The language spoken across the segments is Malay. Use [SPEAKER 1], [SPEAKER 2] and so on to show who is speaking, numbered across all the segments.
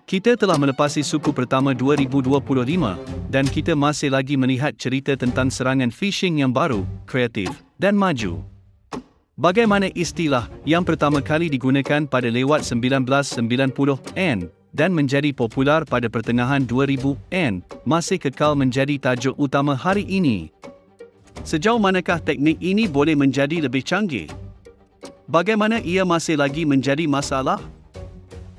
[SPEAKER 1] Kita telah melepasi suku pertama 2025 dan kita masih lagi melihat cerita tentang serangan phishing yang baru, kreatif, dan maju. Bagaimana istilah yang pertama kali digunakan pada lewat 1990-an dan menjadi popular pada pertengahan 2000-an masih kekal menjadi tajuk utama hari ini. Sejauh manakah teknik ini boleh menjadi lebih canggih? Bagaimana ia masih lagi menjadi masalah?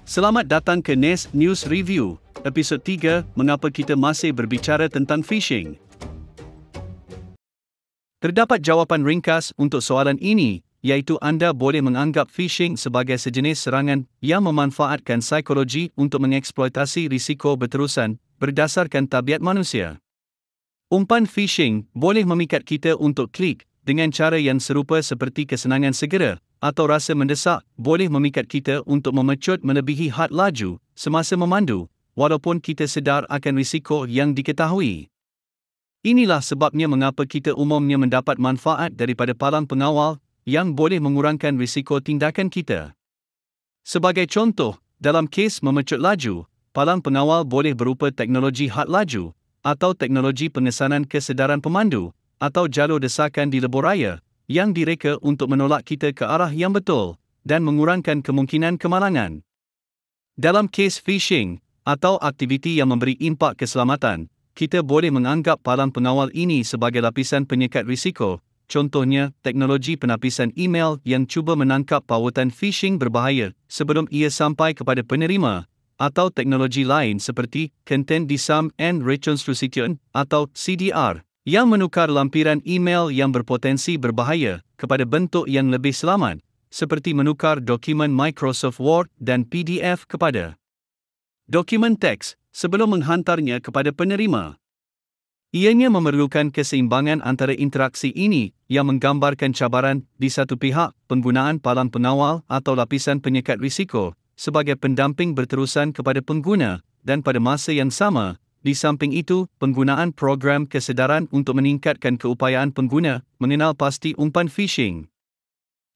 [SPEAKER 1] Selamat datang ke NES News Review, episod 3, mengapa kita masih berbicara tentang phishing. Terdapat jawapan ringkas untuk soalan ini, iaitu anda boleh menganggap phishing sebagai sejenis serangan yang memanfaatkan psikologi untuk mengeksploitasi risiko berterusan berdasarkan tabiat manusia. Umpan phishing boleh memikat kita untuk klik dengan cara yang serupa seperti kesenangan segera atau rasa mendesak, boleh memikat kita untuk memecut melebihi had laju semasa memandu, walaupun kita sedar akan risiko yang diketahui. Inilah sebabnya mengapa kita umumnya mendapat manfaat daripada palang pengawal yang boleh mengurangkan risiko tindakan kita. Sebagai contoh, dalam kes memecut laju, palang pengawal boleh berupa teknologi had laju, atau teknologi pengesanan kesedaran pemandu, atau jalur desakan di lebuhraya, yang direka untuk menolak kita ke arah yang betul dan mengurangkan kemungkinan kemalangan. Dalam kes phishing atau aktiviti yang memberi impak keselamatan, kita boleh menganggap palang pengawal ini sebagai lapisan penyekat risiko, contohnya teknologi penapisan email yang cuba menangkap pautan phishing berbahaya sebelum ia sampai kepada penerima, atau teknologi lain seperti Content Disarm and Reconstruction atau CDR, yang menukar lampiran email yang berpotensi berbahaya kepada bentuk yang lebih selamat, seperti menukar dokumen Microsoft Word dan PDF kepada dokumen teks sebelum menghantarnya kepada penerima. Ianya memerlukan keseimbangan antara interaksi ini yang menggambarkan cabaran di satu pihak, penggunaan palang pengawal atau lapisan penyekat risiko sebagai pendamping berterusan kepada pengguna, dan pada masa yang sama, di samping itu, penggunaan program kesedaran untuk meningkatkan keupayaan pengguna mengenal pasti umpan phishing.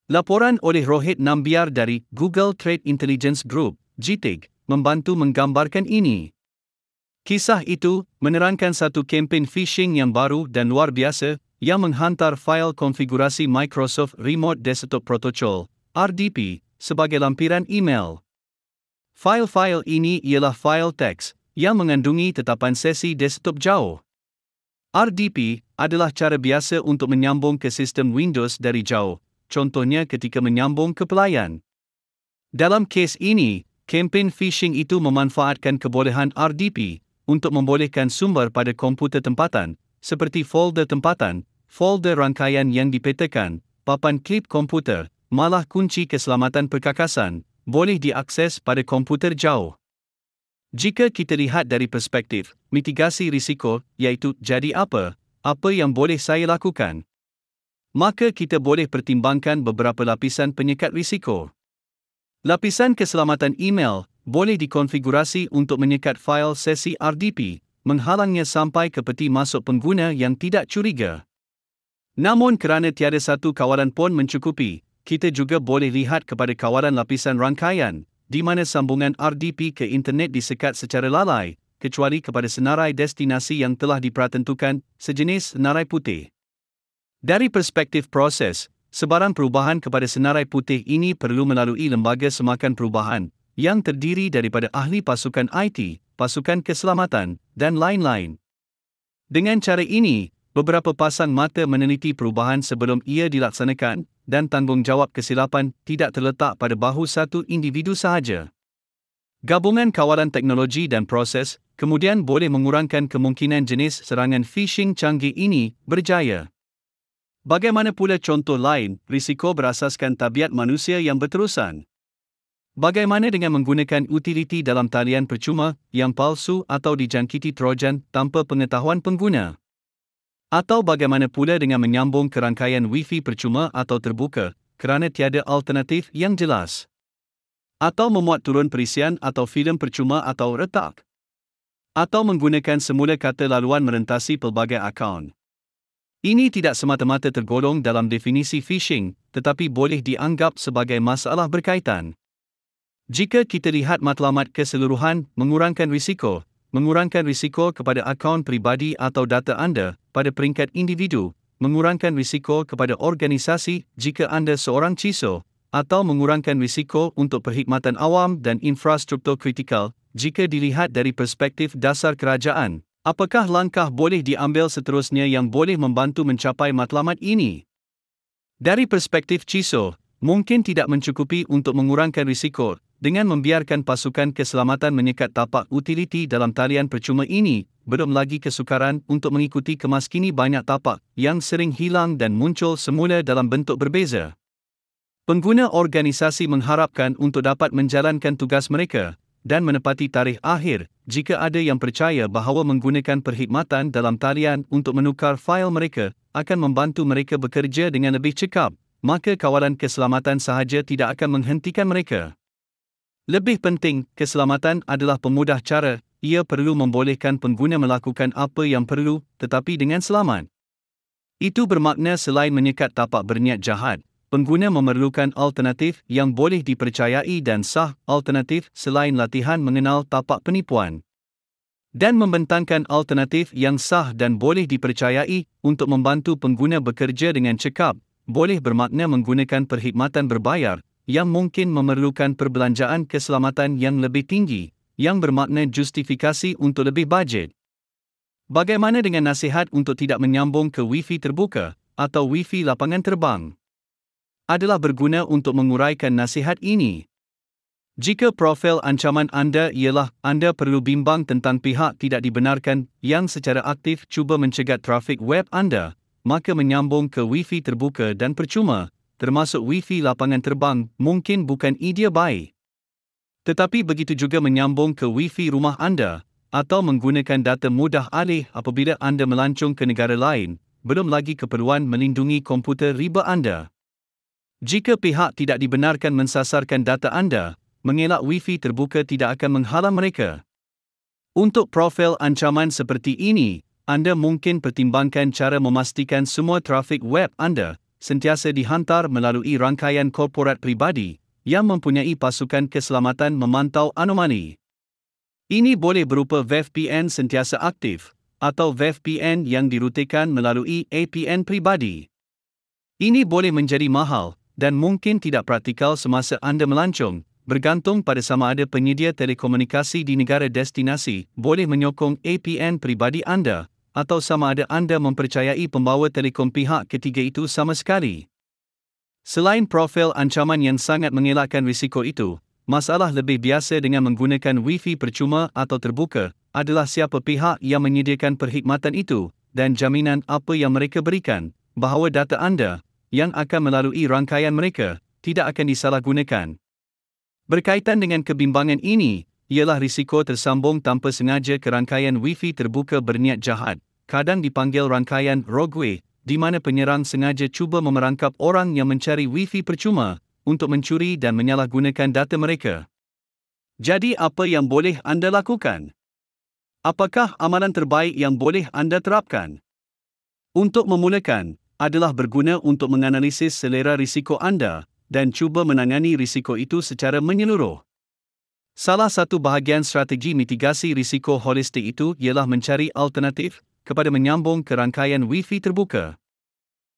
[SPEAKER 1] Laporan oleh Rohit Nambiar dari Google Threat Intelligence Group, GTIG, membantu menggambarkan ini. Kisah itu menerangkan satu kempen phishing yang baru dan luar biasa yang menghantar fail konfigurasi Microsoft Remote Desktop Protocol, RDP, sebagai lampiran email. Fail-fail ini ialah fail teks yang mengandungi tetapan sesi desktop jauh. RDP adalah cara biasa untuk menyambung ke sistem Windows dari jauh, contohnya ketika menyambung ke pelayan. Dalam kes ini, kempen phishing itu memanfaatkan kebolehan RDP untuk membolehkan sumber pada komputer tempatan, seperti folder tempatan, folder rangkaian yang dipetakan, papan klip komputer, malah kunci keselamatan perkakasan, boleh diakses pada komputer jauh. Jika kita lihat dari perspektif mitigasi risiko, iaitu jadi apa yang boleh saya lakukan, maka kita boleh pertimbangkan beberapa lapisan penyekat risiko. Lapisan keselamatan email boleh dikonfigurasi untuk menyekat fail sesi RDP, menghalangnya sampai ke peti masuk pengguna yang tidak curiga. Namun kerana tiada satu kawalan pun mencukupi, kita juga boleh lihat kepada kawalan lapisan rangkaian, di mana sambungan RDP ke internet disekat secara lalai, kecuali kepada senarai destinasi yang telah diperatentukan, sejenis senarai putih. Dari perspektif proses, sebarang perubahan kepada senarai putih ini perlu melalui lembaga semakan perubahan, yang terdiri daripada ahli pasukan IT, pasukan keselamatan, dan lain-lain. Dengan cara ini, beberapa pasang mata meneliti perubahan sebelum ia dilaksanakan, dan tanggungjawab kesilapan tidak terletak pada bahu satu individu sahaja. Gabungan kawalan teknologi dan proses kemudian boleh mengurangkan kemungkinan jenis serangan phishing canggih ini berjaya. Bagaimana pula contoh lain, risiko berasaskan tabiat manusia yang berterusan? Bagaimana dengan menggunakan utiliti dalam talian percuma yang palsu atau dijangkiti Trojan tanpa pengetahuan pengguna? Atau bagaimana pula dengan menyambung ke rangkaian Wi-Fi percuma atau terbuka kerana tiada alternatif yang jelas? Atau memuat turun perisian atau filem percuma atau retak? Atau menggunakan semula kata laluan merentasi pelbagai akaun? Ini tidak semata-mata tergolong dalam definisi phishing, tetapi boleh dianggap sebagai masalah berkaitan. Jika kita lihat matlamat keseluruhan, mengurangkan risiko kepada akaun pribadi atau data anda pada peringkat individu, mengurangkan risiko kepada organisasi jika anda seorang CISO, atau mengurangkan risiko untuk perkhidmatan awam dan infrastruktur kritikal jika dilihat dari perspektif dasar kerajaan. Apakah langkah boleh diambil seterusnya yang boleh membantu mencapai matlamat ini? Dari perspektif CISO, mungkin tidak mencukupi untuk mengurangkan risiko dengan membiarkan pasukan keselamatan menyekat tapak utiliti dalam talian percuma ini, belum lagi kesukaran untuk mengikuti kemaskini banyak tapak yang sering hilang dan muncul semula dalam bentuk berbeza. Pengguna organisasi mengharapkan untuk dapat menjalankan tugas mereka dan menepati tarikh akhir jika ada yang percaya bahawa menggunakan perkhidmatan dalam talian untuk menukar fail mereka akan membantu mereka bekerja dengan lebih cekap, maka kawalan keselamatan sahaja tidak akan menghentikan mereka. Lebih penting, keselamatan adalah pemudah cara. Ia perlu membolehkan pengguna melakukan apa yang perlu, tetapi dengan selamat. Itu bermakna selain menyekat tapak berniat jahat, pengguna memerlukan alternatif yang boleh dipercayai dan sah, alternatif selain latihan mengenal tapak penipuan. Dan membentangkan alternatif yang sah dan boleh dipercayai untuk membantu pengguna bekerja dengan cekap, boleh bermakna menggunakan perkhidmatan berbayar yang mungkin memerlukan perbelanjaan keselamatan yang lebih tinggi, yang bermakna justifikasi untuk lebih bajet. Bagaimana dengan nasihat untuk tidak menyambung ke Wi-Fi terbuka atau Wi-Fi lapangan terbang? Adalah berguna untuk menguraikan nasihat ini. Jika profil ancaman anda ialah anda perlu bimbang tentang pihak tidak dibenarkan yang secara aktif cuba mencegat trafik web anda, maka menyambung ke Wi-Fi terbuka dan percuma, termasuk Wi-Fi lapangan terbang, mungkin bukan idea baik. Tetapi begitu juga menyambung ke Wi-Fi rumah anda, atau menggunakan data mudah alih apabila anda melancong ke negara lain, belum lagi keperluan melindungi komputer riba anda. Jika pihak tidak dibenarkan mensasarkan data anda, mengelak Wi-Fi terbuka tidak akan menghalang mereka. Untuk profil ancaman seperti ini, anda mungkin pertimbangkan cara memastikan semua trafik web anda sentiasa dihantar melalui rangkaian korporat pribadi yang mempunyai pasukan keselamatan memantau anomali. Ini boleh berupa VPN sentiasa aktif, atau VPN yang dirutikan melalui APN pribadi. Ini boleh menjadi mahal dan mungkin tidak praktikal semasa anda melancong, bergantung pada sama ada penyedia telekomunikasi di negara destinasi boleh menyokong APN pribadi anda, atau sama ada anda mempercayai pembawa telekom pihak ketiga itu sama sekali. Selain profil ancaman yang sangat mengelakkan risiko itu, masalah lebih biasa dengan menggunakan Wi-Fi percuma atau terbuka adalah siapa pihak yang menyediakan perkhidmatan itu dan jaminan apa yang mereka berikan bahawa data anda yang akan melalui rangkaian mereka tidak akan disalahgunakan. Berkaitan dengan kebimbangan ini, ialah risiko tersambung tanpa sengaja ke rangkaian Wi-Fi terbuka berniat jahat, kadang dipanggil rangkaian rogueway, di mana penyerang sengaja cuba memerangkap orang yang mencari Wi-Fi percuma untuk mencuri dan menyalahgunakan data mereka. Jadi apa yang boleh anda lakukan? Apakah amalan terbaik yang boleh anda terapkan? Untuk memulakan, adalah berguna untuk menganalisis selera risiko anda dan cuba menangani risiko itu secara menyeluruh. Salah satu bahagian strategi mitigasi risiko holistik itu ialah mencari alternatif kepada menyambung ke rangkaian Wi-Fi terbuka.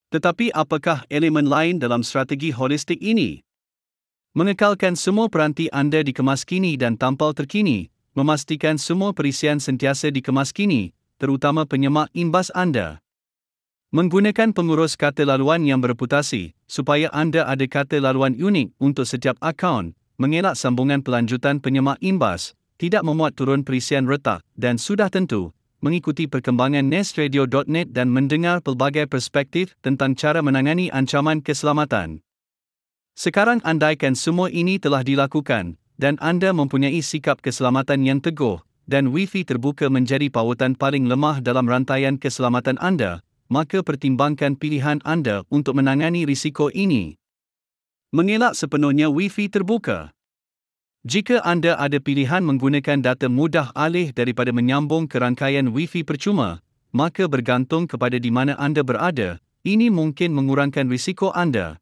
[SPEAKER 1] Tetapi apakah elemen lain dalam strategi holistik ini? Mengekalkan semua peranti anda dikemaskini dan tampal terkini, memastikan semua perisian sentiasa dikemaskini, terutama penyemak imbas anda. Menggunakan pengurus kata laluan yang bereputasi, supaya anda ada kata laluan unik untuk setiap akaun, mengelak sambungan pelanjutan penyemak imbas, tidak memuat turun perisian retak, dan sudah tentu, mengikuti perkembangan nestradio.net dan mendengar pelbagai perspektif tentang cara menangani ancaman keselamatan. Sekarang andaikan semua ini telah dilakukan, dan anda mempunyai sikap keselamatan yang teguh, dan Wi-Fi terbuka menjadi pautan paling lemah dalam rantaian keselamatan anda, maka pertimbangkan pilihan anda untuk menangani risiko ini. Mengelak sepenuhnya Wi-Fi terbuka. Jika anda ada pilihan menggunakan data mudah alih daripada menyambung ke rangkaian Wi-Fi percuma, maka bergantung kepada di mana anda berada, ini mungkin mengurangkan risiko anda.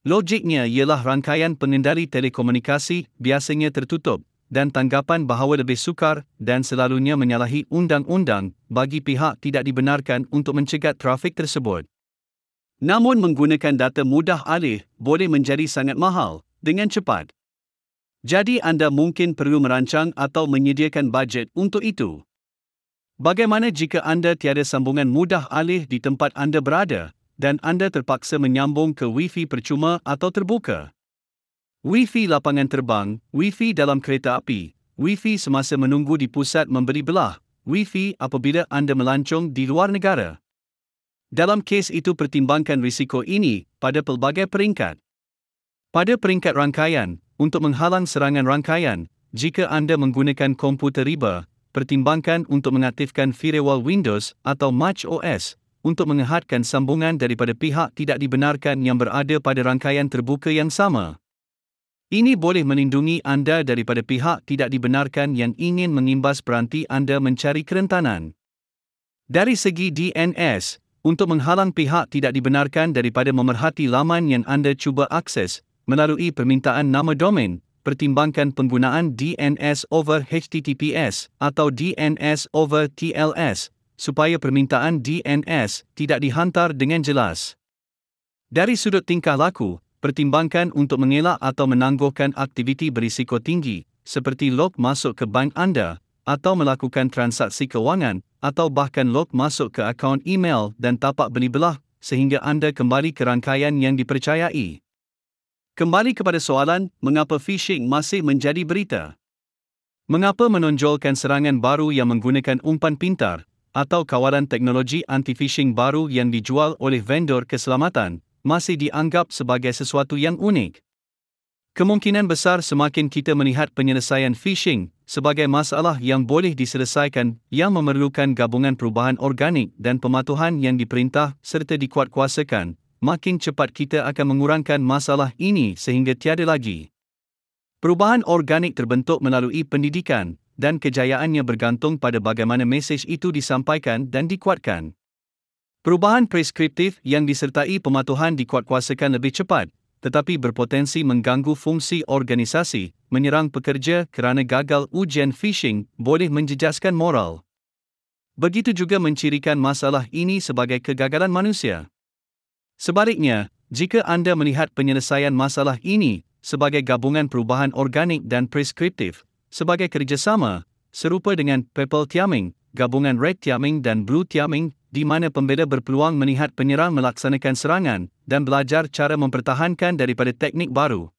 [SPEAKER 1] Logiknya ialah rangkaian pengendali telekomunikasi biasanya tertutup, dan tanggapan bahawa lebih sukar dan selalunya menyalahi undang-undang bagi pihak tidak dibenarkan untuk mencegat trafik tersebut. Namun menggunakan data mudah alih boleh menjadi sangat mahal dengan cepat. Jadi anda mungkin perlu merancang atau menyediakan bajet untuk itu. Bagaimana jika anda tiada sambungan mudah alih di tempat anda berada dan anda terpaksa menyambung ke Wi-Fi percuma atau terbuka? Wi-Fi lapangan terbang, Wi-Fi dalam kereta api, Wi-Fi semasa menunggu di pusat memberi belah, Wi-Fi apabila anda melancong di luar negara. Dalam kes itu pertimbangkan risiko ini pada pelbagai peringkat. Pada peringkat rangkaian, untuk menghalang serangan rangkaian, jika anda menggunakan komputer riba, pertimbangkan untuk mengaktifkan firewall Windows atau Mac OS untuk menghadkan sambungan daripada pihak tidak dibenarkan yang berada pada rangkaian terbuka yang sama. Ini boleh melindungi anda daripada pihak tidak dibenarkan yang ingin mengimbas peranti anda mencari kerentanan. Dari segi DNS, untuk menghalang pihak tidak dibenarkan daripada memerhati laman yang anda cuba akses melalui permintaan nama domain, pertimbangkan penggunaan DNS over HTTPS atau DNS over TLS supaya permintaan DNS tidak dihantar dengan jelas. Dari sudut tingkah laku, pertimbangkan untuk mengelak atau menangguhkan aktiviti berisiko tinggi seperti log masuk ke bank anda atau melakukan transaksi kewangan atau bahkan log masuk ke akaun email dan tapak beli belah sehingga anda kembali ke rangkaian yang dipercayai. Kembali kepada soalan, mengapa phishing masih menjadi berita? Mengapa menonjolkan serangan baru yang menggunakan umpan pintar atau kawalan teknologi anti-phishing baru yang dijual oleh vendor keselamatan masih dianggap sebagai sesuatu yang unik? Kemungkinan besar semakin kita melihat penyelesaian phishing sebagai masalah yang boleh diselesaikan yang memerlukan gabungan perubahan organik dan pematuhan yang diperintah serta dikuatkuasakan, makin cepat kita akan mengurangkan masalah ini sehingga tiada lagi. Perubahan organik terbentuk melalui pendidikan dan kejayaannya bergantung pada bagaimana mesej itu disampaikan dan dikuatkan. Perubahan preskriptif yang disertai pematuhan dikuatkuasakan lebih cepat, tetapi berpotensi mengganggu fungsi organisasi, menyerang pekerja kerana gagal ujian phishing boleh menjejaskan moral. Begitu juga mencirikan masalah ini sebagai kegagalan manusia. Sebaliknya, jika anda melihat penyelesaian masalah ini sebagai gabungan perubahan organik dan preskriptif, sebagai kerjasama, serupa dengan purple teaming, gabungan red teaming dan blue teaming, di mana pembela berpeluang melihat penyerang melaksanakan serangan dan belajar cara mempertahankan daripada teknik baru.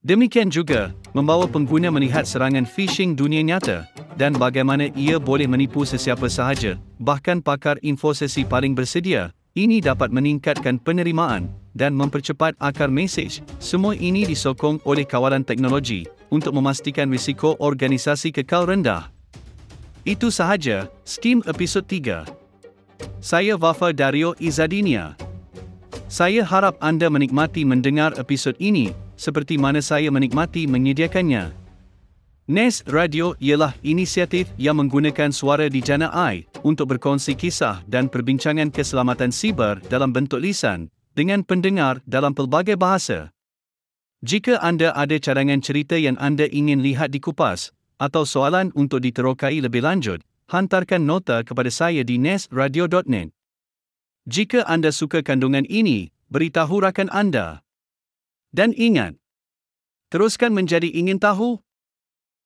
[SPEAKER 1] Demikian juga, membawa pengguna melihat serangan phishing dunia nyata dan bagaimana ia boleh menipu sesiapa sahaja, bahkan pakar infosesi paling bersedia. Ini dapat meningkatkan penerimaan dan mempercepat akar mesej. Semua ini disokong oleh kawalan teknologi untuk memastikan risiko organisasi kekal rendah. Itu sahaja, Steam episod 3. Saya Vafa Dario Izzadinia. Saya harap anda menikmati mendengar episod ini, seperti mana saya menikmati menyediakannya. NES Radio ialah inisiatif yang menggunakan suara di jana AI untuk berkongsi kisah dan perbincangan keselamatan siber dalam bentuk lisan, dengan pendengar dalam pelbagai bahasa. Jika anda ada cadangan cerita yang anda ingin lihat dikupas, atau soalan untuk diterokai lebih lanjut, hantarkan nota kepada saya di nesradio.net. Jika anda suka kandungan ini, beritahu rakan anda. Dan ingat, teruskan menjadi ingin tahu.